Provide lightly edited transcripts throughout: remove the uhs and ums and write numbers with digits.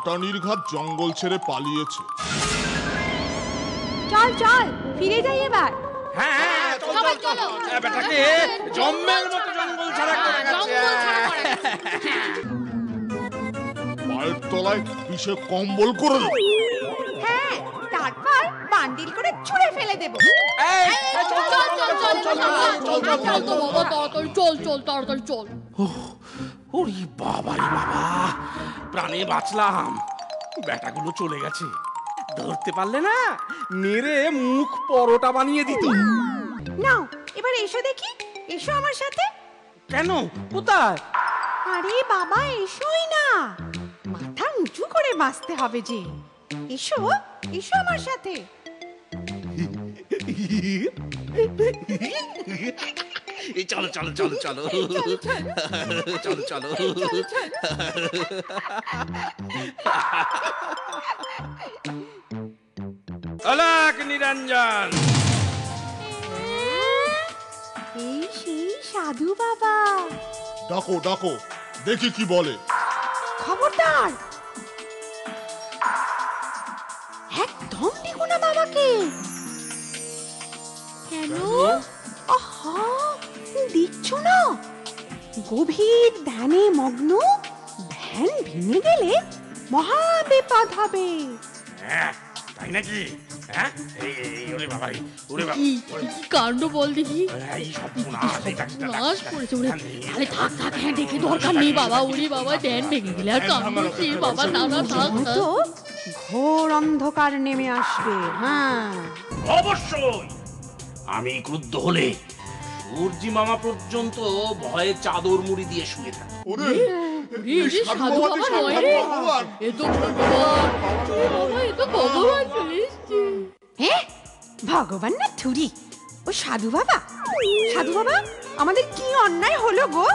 বেটা নির্ঘাত জঙ্গল ছেড়ে পালিয়েছে। চল চল ফিরে যাই এবার। হ্যাঁ সবাই চলো, বেটাকে জম্মের মতো জঙ্গল ছাড়া করে গেছে। পায়ের তলায় পিছে কম্বল করে দেব। হ্যাঁ, তারপর বান্ডিল করে ছুঁড়ে ফেলে দেব। চল। ওরে বাবা রে বাবা, প্রাণে বাঁচলাম। বেটাগুলো চলে গেছে, ধরতে পারলে না মেরে মুখ পরোটা বানিয়ে দিত। নাও এবার এসো দেখি, এসো আমার সাথে। কেন, কোথায়? আরে বাবা এসোই না, মাথা উঁচু করে বাঁচতে হবে যে। এসো এসো আমার সাথে। চলো চলো চলো চলো চলো চলো। অলাক নিরঞ্জন, এই সেই সাধু বাবা। ডাকো ডাকো, দেখি কি বলে। খবরদার, একদম দেখো না বাবাকে। কেন? আহা, দেখছো না গভীর ধ্যানে মগ্ন, ধ্যান ভেঙে গেলে মহা বিপদ হবে। তাই নাকি? ওরে বাবা, ওরে বাবা, কি কাণ্ড বল দেখি। নাশ করেছে ওরে। আরে থাক থাক, হ্যাঁ দেখে দরকার নেই বাবা। ওরে বাবা, ধ্যান ভেঙে গেলে আর কাণ্ড কি বাবা। না না থাক, তো ঘোর অন্ধকার নেমে আসবে। হ্যাঁ অবশ্যই। আমি ক্রুদ্ধ হলে সূর্যি মামা পর্যন্ত ভয়ে চাদর মুড়ি দিয়ে শুয়ে থাকে। সাধু বাবা নয় রে, এ তো ভগবান। বাবা, এ তো ভগবান চলে এসছে। হ্যাঁ, ভগবান না থুরি, ও সাধু বাবা। সাধু বাবা, আমাদের কি অন্যায় হলো গো?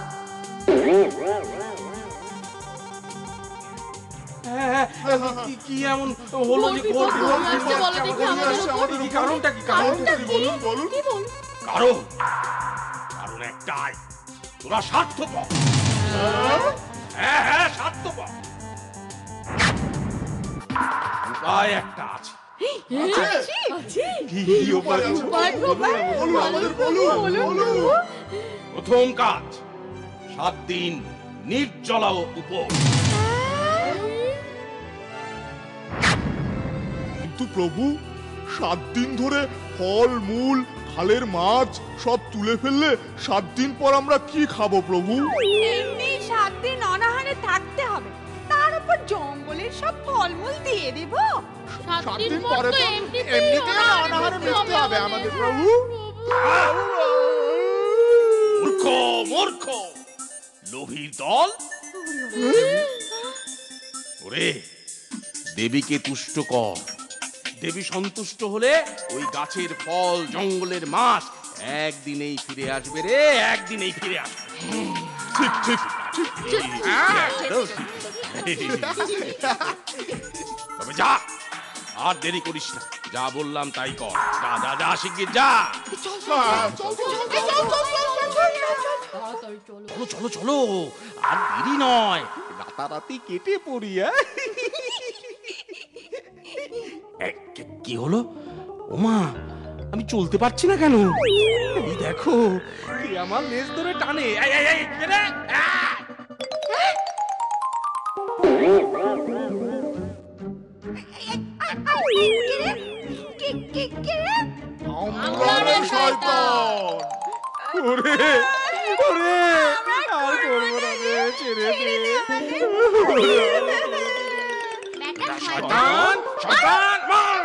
কি এমন হলো যে কারণটা কি? কারণ একটাই, তোরা স্বার্থপর। হ্যাঁ স্বার্থপর। উপায় একটা আছে। প্রথম কাজ, 7 দিন নির্জলা উপোস। কিন্তু প্রভু, 7 দিন ধরে ফল মূল খালের মাছ সব তুলে ফেললে 7 দিন পর আমরা কি খাবো প্রভু? এমনি 7 দিন অনাহারে থাকতে হবে, তার উপর জঙ্গলের সব ফলমূল দিয়ে দেব। 7 দিন পরে তো এমনিতেই অনাহারে মরতে হবে আমাদের প্রভু। মূর্খ মূর্খ লোভীর দল। ওরে, দেবীকে তুষ্ট কর। দেবী সন্তুষ্ট হলে ওই গাছের ফল জঙ্গলের মাছ একদিনেই ফিরে আসবে রে, একদিনেই ফিরে আসবে। ঠিক ঠিক। তবে যা, আর দেরি করিস না। যা বললাম তাই কর। যা যা যা, শিগগির যা। চলো চলো চলো, আর দেরি নয়, রাতারাতি কেটে পড়ি। কি হলো? ওমা, আমি চলতে পারছি না কেন? এই দেখো, কি আমার লেজ ধরে টানে। ওরে ওরে, আর করবো না রে, ছেড়ে দে। শয়তান শয়তান, মার